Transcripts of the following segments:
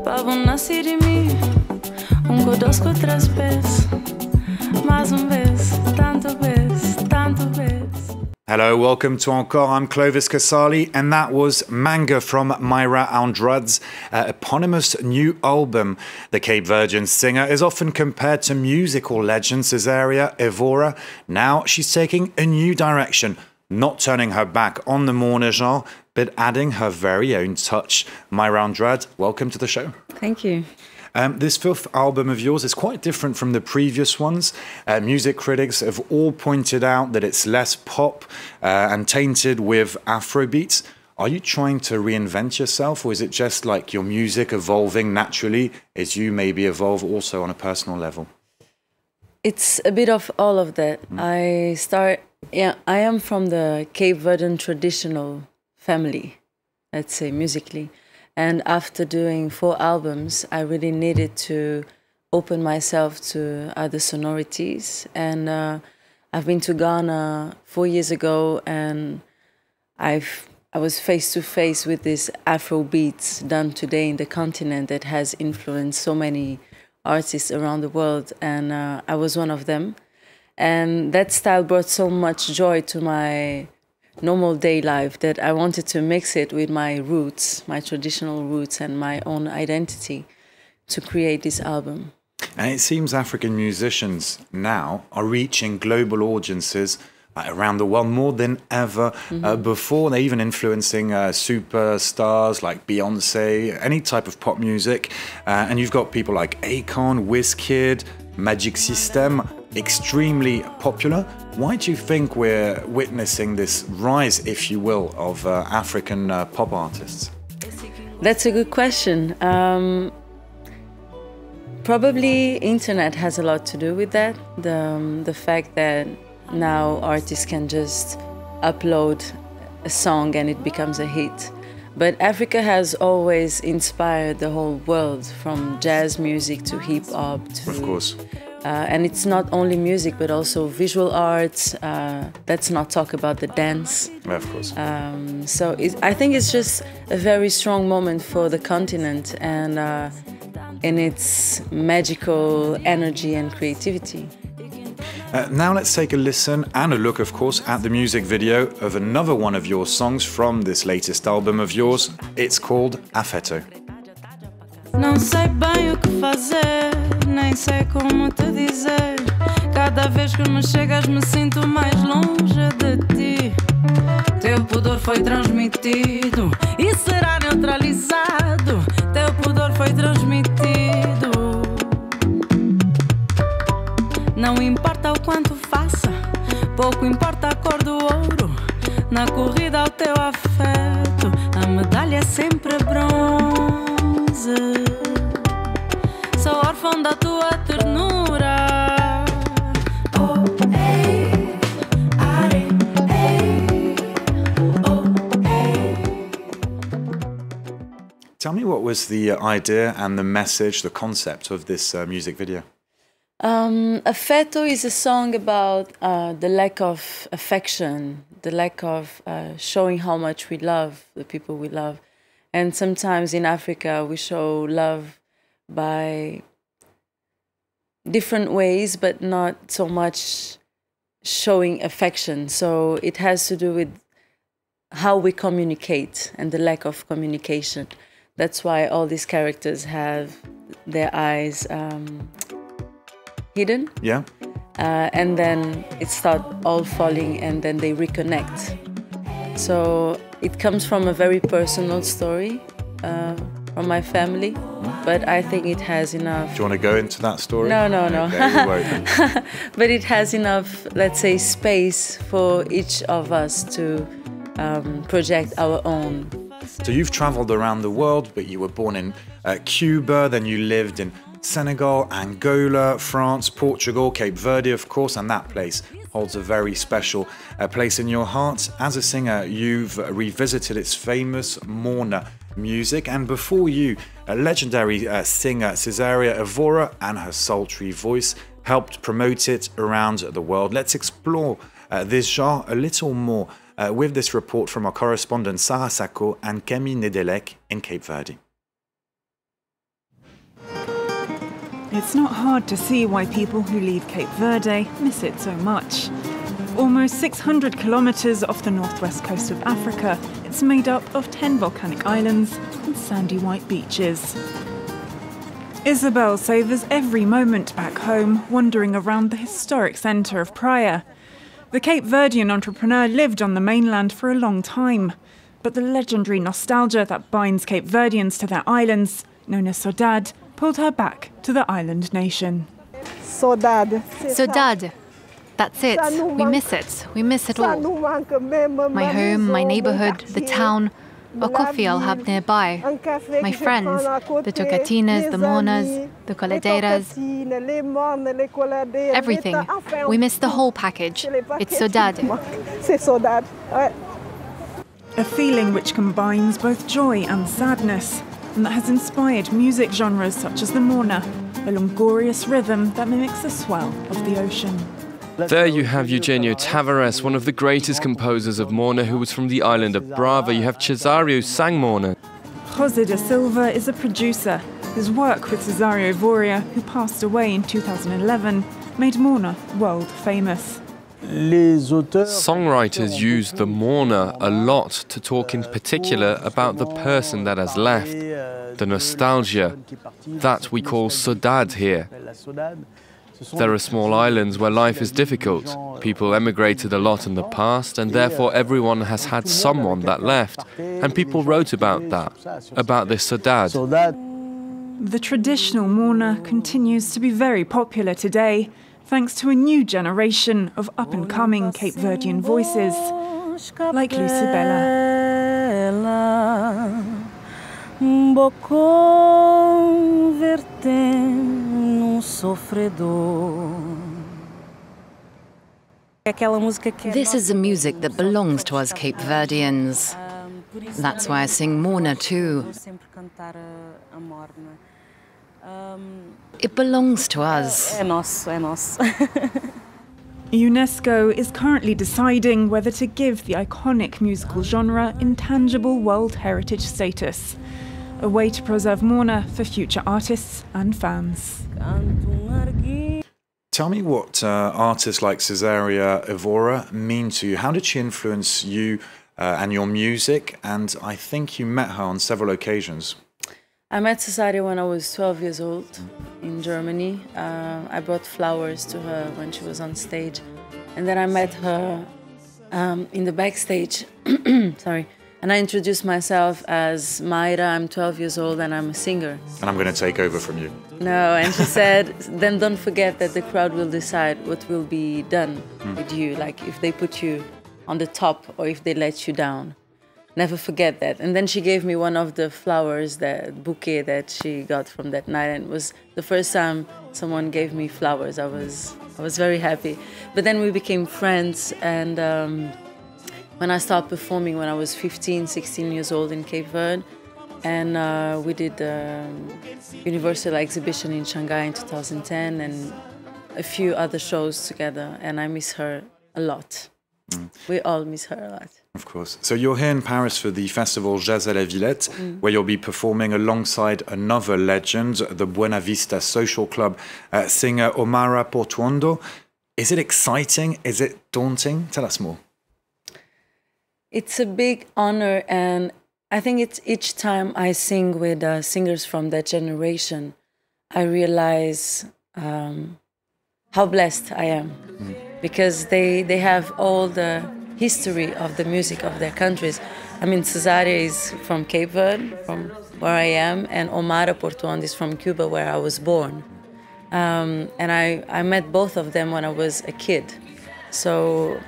Pavon nascer de mim, conosco outras vezes, mais vez, tanto vez, tanto vez. Hello, welcome to Encore. I'm Clovis Casali, and that was Manga from Mayra Andrade's eponymous new album. The Cape Verdean singer is often compared to musical legend Cesaria Evora. Now she's taking a new direction, not turning her back on the mourner genre, but adding her very own touch. Mayra Andrade, welcome to the show. Thank you. This fifth album of yours is quite different from the previous ones. Music critics have all pointed out that it's less pop and tainted with afrobeats. Are you trying to reinvent yourself, or is it just like your music evolving naturally as you maybe evolve also on a personal level? It's a bit of all of that. I am from the Cape Verdean traditional family, let's say, musically. And after doing 4 albums, I really needed to open myself to other sonorities. And I've been to Ghana 4 years ago, and I was face to face with this afrobeats done today in the continent that has influenced so many artists around the world. And I was one of them. And that style brought so much joy to my normal day life that I wanted to mix it with my roots, my traditional roots and my own identity to create this album. And it seems African musicians now are reaching global audiences around the world more than ever before. They're even influencing superstars like Beyonce, any type of pop music. And you've got people like Akon, Wizkid, Magic System, extremely popular. Why do you think we're witnessing this rise, if you will, of African pop artists? That's a good question. Probably internet has a lot to do with that. The fact that now artists can just upload a song and it becomes a hit. But Africa has always inspired the whole world, from jazz music to hip hop to... Of course. And it's not only music, but also visual arts. Let's not talk about the dance. Of course. So I think it's just a very strong moment for the continent and in its magical energy and creativity. Now let's take a listen and a look, of course, at the music video of another one of your songs from this latest album of yours. It's called Afeto. Não sei bem o que fazer, nem sei como te dizer. Cada vez que me chegas me sinto mais longe de ti. Teu pudor foi transmitido e será neutralizado. Teu pudor foi transmitido. Não importa o quanto faça, pouco importa a cor do ouro. Na corrida ao teu afeto, a medalha é sempre bronze. Sou órfão da tua ternura. Oh, ei, are, ei, oh, ei. Tell me, what was the idea and the message, the concept of this music video? Afeto is a song about the lack of affection, the lack of showing how much we love the people we love. And sometimes in Africa we show love by different ways, but not so much showing affection. So it has to do with how we communicate and the lack of communication. That's why all these characters have their eyes hidden. Yeah. And then it starts all falling and then they reconnect. So it comes from a very personal story from my family, but I think it has enough... Do you want to go into that story? No. Okay, you won't. But it has enough, let's say, space for each of us to project our own. So you've traveled around the world, but you were born in Cuba, then you lived in Senegal, Angola, France, Portugal, Cape Verde, of course, and that place holds a very special place in your heart. As a singer, you've revisited its famous mourner music, and before you, a legendary singer, Cesaria Evora, and her sultry voice helped promote it around the world. Let's explore this genre a little more with this report from our correspondent Sarah Sacco and Kemi Nedelek in Cape Verde. It's not hard to see why people who leave Cape Verde miss it so much. Almost 600 kilometres off the northwest coast of Africa, it's made up of 10 volcanic islands and sandy white beaches. Isabel savours every moment back home, wandering around the historic centre of Praia. The Cape Verdean entrepreneur lived on the mainland for a long time, but the legendary nostalgia that binds Cape Verdeans to their islands, known as Saudade, pulled her back to the island nation. Saudade. That's it. We miss it. We miss it all. My home, my neighbourhood, the town, a coffee I'll have nearby, my friends, the tocatinas, the monas, the coladeiras, everything. We miss the whole package. It's Saudade. A feeling which combines both joy and sadness, and that has inspired music genres such as the morna, a longorious rhythm that mimics the swell of the ocean. There you have Eugenio Tavares, one of the greatest composers of morna, who was from the island of Brava. You have Cesario sang morna. José da Silva is a producer. His work with Cesario Voria, who passed away in 2011, made morna world famous. Songwriters use the morna a lot to talk in particular about the person that has left, the nostalgia. That we call saudade here. There are small islands where life is difficult. People emigrated a lot in the past, and therefore everyone has had someone that left. And people wrote about that, about this saudade. The traditional morna continues to be very popular today, thanks to a new generation of up-and-coming Cape Verdean voices, like Lucibela. This is the music that belongs to us Cape Verdeans. That's why I sing morna too. It belongs to us. UNESCO is currently deciding whether to give the iconic musical genre intangible World Heritage status, a way to preserve morna for future artists and fans. Tell me what artists like Cesaria Evora mean to you. How did she influence you and your music? And I think you met her on several occasions. I met Cesaria when I was 12 years old in Germany. I brought flowers to her when she was on stage. And then I met her in the backstage, sorry. And I introduced myself as Mayra, I'm 12 years old and I'm a singer. And I'm going to take over from you. No, and she said, then don't forget that the crowd will decide what will be done with you, like if they put you on the top or if they let you down. Never forget that. And then she gave me one of the flowers, that bouquet that she got from that night, and it was the first time someone gave me flowers. I was very happy. But then we became friends, and when I started performing when I was 15, 16 years old in Cape Verde, and we did the Universal exhibition in Shanghai in 2010 and a few other shows together, and I miss her a lot. We all miss her a lot. Of course. So you're here in Paris for the festival Jazz à la Villette, where you'll be performing alongside another legend, the Buena Vista Social Club singer Mayra Andrade. Is it exciting? Is it daunting? Tell us more. It's a big honor, and I think it's each time I sing with singers from that generation, I realize how blessed I am, because they have all the history of the music of their countries. I mean, Cesaria is from Cape Verde, from where I am, and Mayra Andrade is from Cuba, where I was born. And I met both of them when I was a kid. So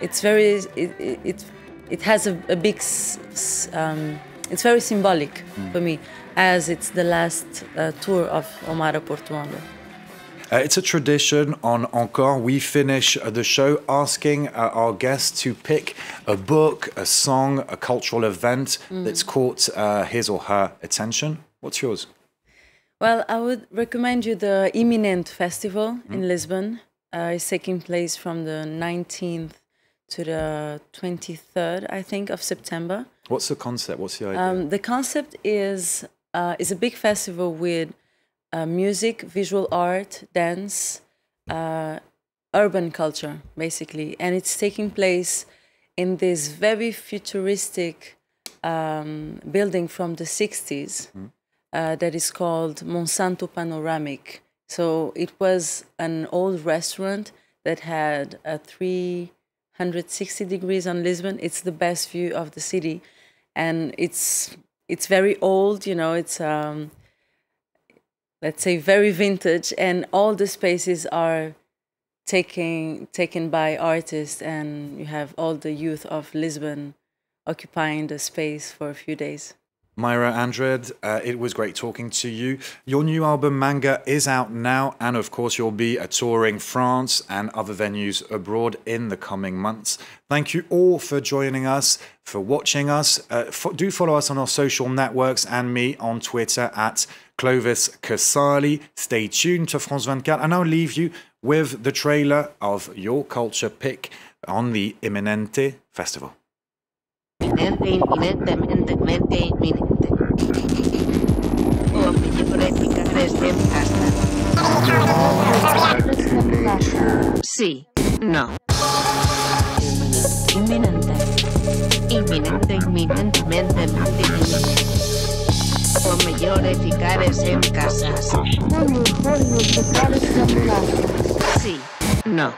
it's very, it has a big, it's very symbolic for me, as it's the last tour of Mayra Andrade. It's a tradition on Encore. We finish the show asking our guests to pick a book, a song, a cultural event that's caught his or her attention. What's yours? Well, I would recommend you the Imminent Festival in Lisbon. It's taking place from the 19th to the 23rd, I think, of September. What's the concept? What's the idea? The concept is a big festival with music, visual art, dance, urban culture, basically. And it's taking place in this very futuristic building from the 60s that is called Monsanto Panoramic. So it was an old restaurant that had a 360 degrees on Lisbon. It's the best view of the city. And it's very old, you know, it's, let's say, very vintage. And all the spaces are taken by artists. And you have all the youth of Lisbon occupying the space for a few days. Mayra Andrade, it was great talking to you. Your new album, Manga, is out now. And of course, you'll be touring France and other venues abroad in the coming months. Thank you all for joining us, for watching us. Do follow us on our social networks and me on Twitter at Clovis Casali. Stay tuned to France 24. And I'll leave you with the trailer of your culture pick on the Imminente Festival. Inminente. O migliore ficareste in casa. Sì, no. Imminente. O migliore ficareste in casa. Sì, no.